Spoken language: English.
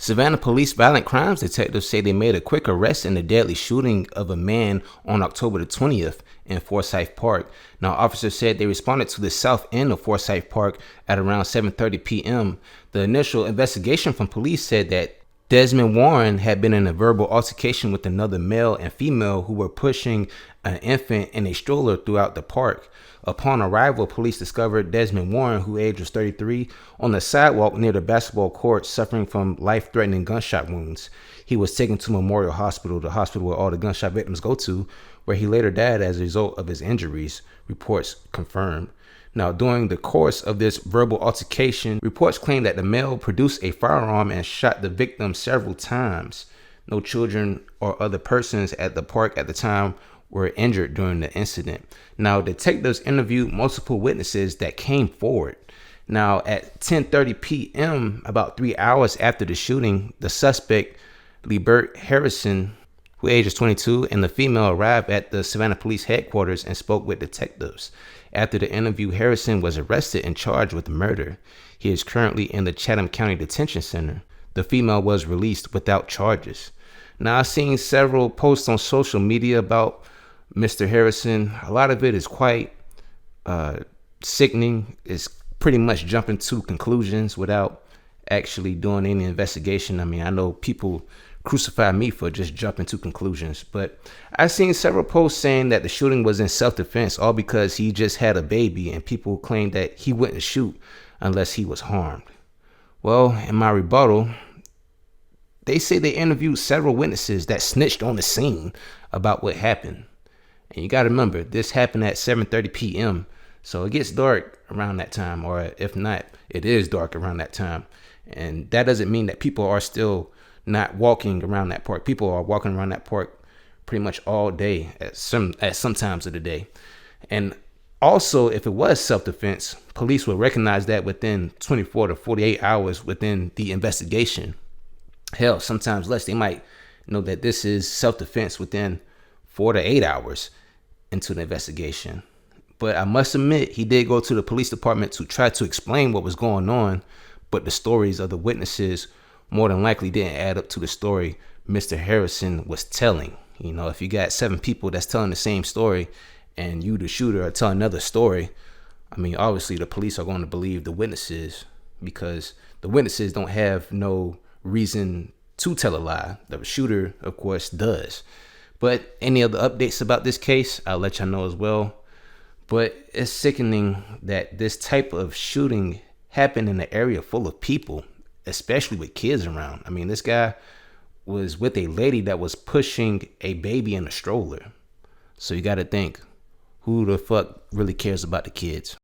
Savannah police violent crimes detectives say they made a quick arrest in the deadly shooting of a man on October the 20th in Forsyth Park. Now, officers said they responded to the south end of Forsyth Park at around 7:30 p.m. The initial investigation from police said that Desmond Warren had been in a verbal altercation with another male and female who were pushing an infant in a stroller throughout the park. Upon arrival, police discovered Desmond Warren, who age was 33, on the sidewalk near the basketball court suffering from life-threatening gunshot wounds. He was taken to Memorial Hospital, the hospital where all the gunshot victims go to, where he later died as a result of his injuries, reports confirmed. Now, during the course of this verbal altercation, reports claim that the male produced a firearm and shot the victim several times. No children or other persons at the park at the time were injured during the incident. Now, detectives interviewed multiple witnesses that came forward. Now, at 10:30 p.m., about 3 hours after the shooting, the suspect, Lebert Harrison, who ages 22, and the female arrived at the Savannah police headquarters and spoke with detectives. After the interview, Harrison was arrested and charged with murder. He is currently in the Chatham County Detention Center. The female was released without charges. Now, I've seen several posts on social media about Mr. Harrison. A lot of it is quite sickening. It's pretty much jumping to conclusions without actually doing any investigation. I mean, I know people crucify me for just jumping to conclusions, but I've seen several posts saying that the shooting was in self-defense, all because he just had a baby, and people claim that he wouldn't shoot unless he was harmed. Well, in my rebuttal, they say they interviewed several witnesses that snitched on the scene about what happened. And you got to remember, this happened at 7:30 p.m., so it gets dark around that time, or if not, it is dark around that time. And that doesn't mean that people are still not walking around that park. People are walking around that park pretty much all day at some times of the day. And also, if it was self-defense, police will recognize that within 24 to 48 hours within the investigation. Hell, sometimes less. They might know that this is self-defense within 4 to 8 hours into the investigation. But I must admit, he did go to the police department to try to explain what was going on, but the stories of the witnesses more than likely didn't add up to the story Mr. Harrison was telling. You know, if you got 7 people that's telling the same story and you, the shooter, are telling another story, I mean, obviously the police are going to believe the witnesses because the witnesses don't have no reason to tell a lie. The shooter, of course, does. But any other updates about this case, I'll let y'all know as well. But it's sickening that this type of shooting happened in an area full of people, especially with kids around. I mean, this guy was with a lady that was pushing a baby in a stroller. So you got to think, who the fuck really cares about the kids?